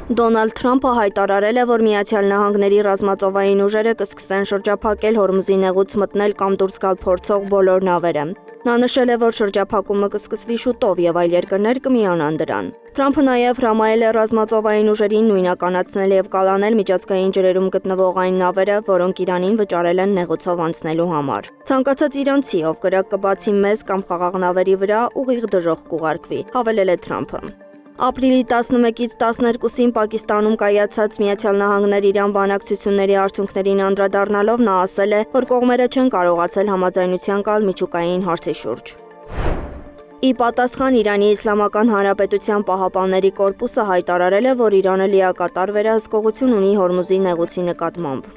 Դոնալդ Թրամփը հայտարարել է, որ Միացյալ Նահանգների ռազմածովային ուժերը կսկսեն շրջափակել Հորմուզի նեղուց մտնել կամ դուրս գալ փորձող բոլոր նավերը։ Նա նշել է, որ շրջափակումը կսկսվի շուտով եւ այլ երկրներ կմիանան դրան։ Թրամփը նաեւ հրամայել է ռազմածովային ուժերին նույնականացնել եւ կալանել միջազգային ջրերում գտնվող այն նավերը, որոնք Իրանին վճարել են նեղուցով անցնելու համար։ Ցանկացած իրանցի, ով կրակ կբացի մեզ կամ խաղաղ նավերի վրա, ուղիղ դժոխք կուղարկվի, հավելել է Թրամփը։ Ապրիլի 11-ից 12-ին Պակիստանում կայացած Միացյալ Նահանգներ-Իրան բանակցությունների արդյունքներին անդրադառնալով նա ասել է, որ կողմերը չեն կարողացել համաձայնության գալ միջուկային հարցի շուրջ։ Ի պատասխան Իրանի Իսլամական Հանրապետության պահապանների կորպուսը հայտարարել է, որ Իրանը լիակատար վերահսկողություն ունի Հորմուզի նեղուցի նկատմամբ։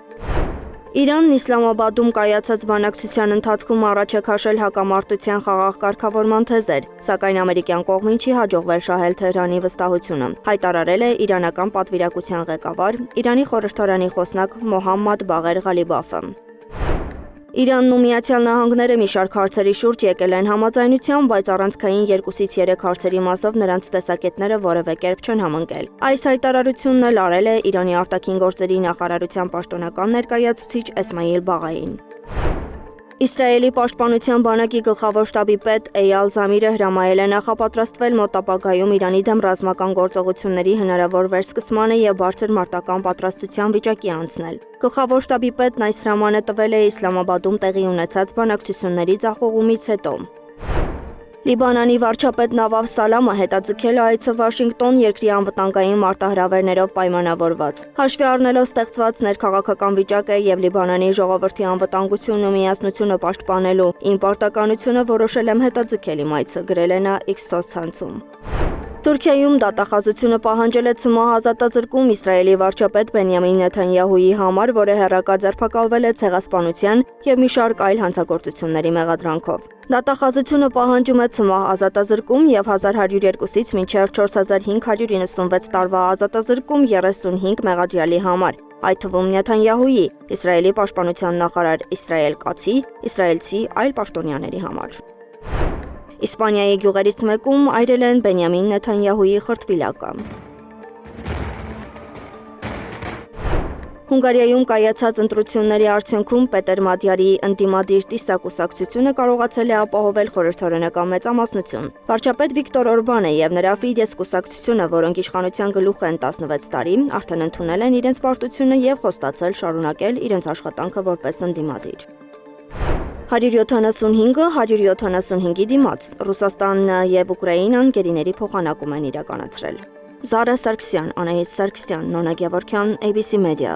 Իրանն Իսլամաբադում կայացած բանակցության ընթացքում առաջ է քաշել հակամարտության խաղաղ կարգավորման թեզեր, սակայն ամերիկյան կողմին չի հաջողվել շահել Թեհրանի վստահությունը, հայտարարել է իրանական պատվիրակության ղեկավար, Իրանի խորհրդարանի խոսնակ Մոհամմադ Բաղեր Ղալիբաֆը։ Իրանն ու Միացյալ Նահանգները մի շարք հարցերի շուրջ եկել են համաձայնության, բայց առանցքային 2-3 հարցերի մասով նրանց տեսակետները որևէ կերպ չեն համընկել։ Այս հայտարարությունն էլ արել է Իրանի արտաքին գործերի նախարարության պաշտոնական ներկայացուցիչ Էսմայիլ Բաղային։ Իսրայելի պաշտպանության բանակի գլխավոր շտաբի պետ Էյալ Զամիրը հրամայել է նախապատրաստվել մոտ ապագայում Իրանի դեմ ռազմական գործողությունների հնարավոր վերսկսմանը եւ բարձր մարտական պատրաստության վիճակի անցնել։ Գլխավոր շտաբի պետն այս հրամանը տվել է Իսլամաբադում տեղի ունեցած բանակցությունների ձախողումից հետո։ Լիբանանի վարչապետ Նավաֆ Սալամը հետաձգել է այցը Վաշինգտոն երկրի անվտանգային մարտահրավերներով պայմանավորված։ Հաշվի առնելով ստեղծված ներքաղաքական վիճակը եւ Լիբանանի ժողովրդի անվտանգությունն ու միասնությունը պաշտպանելու իմ պարտականությունը որոշել եմ հետաձգել իմ այցը, գրել է նա X սոցցանցում։ Թուրքիայում դատախազությունը պահանջել է ցմահ ազատազրկում Իսրայելի վարչապետ Բենյամին Նեթանյահուի համար, որը հեռակա ձերբակալվել է ցեղասպանության եւ մի շարք այլ հանցագործությունների մեղադրանքով։ Դատախազությունը պահանջում է ցմահ ազատազրկում եւ 1102-ից մինչեւ 4596 տարվա ազատազրկում 35 մեղադրյալի համար, այդ թվում Նեթանյահուի, Իսրայելի պաշտպանության նախարար Իսրայել Կացի, իսրայելցի այլ պաշտոնյաների համար։ Իսպանիայի գյուղերից մեկում այրել են Բենյամին Նեթանյահուի խրտվիլակը։ Հունգարիայում կայացած ընտրությունների արդյունքում Պետեր Մադյարի ընդդիմադիր Տիսա կուսակցությունը կարողացել է ապահովել խորհրդարանական մեծամասնություն։ Վարչապետ Վիկտոր Օրբանը եւ նրա Ֆիդես կուսակցությունը, որոնք իշխանության գլուխ են 16 տարի, արդեն ընդունել են իրենց պարտությունը եւ խոստացել շարունակել իրենց աշխատանքը որպես ընդդիմադիր։ 175-ը 175-ի դիմաց Ռուսաստանն եւ Ուկրաինան գերիների փոխանակում են իրականացրել։ Զարա Սարգսյան, Անահիտ Սարգսյան, Նոնա Գևորգյան, ABC Media։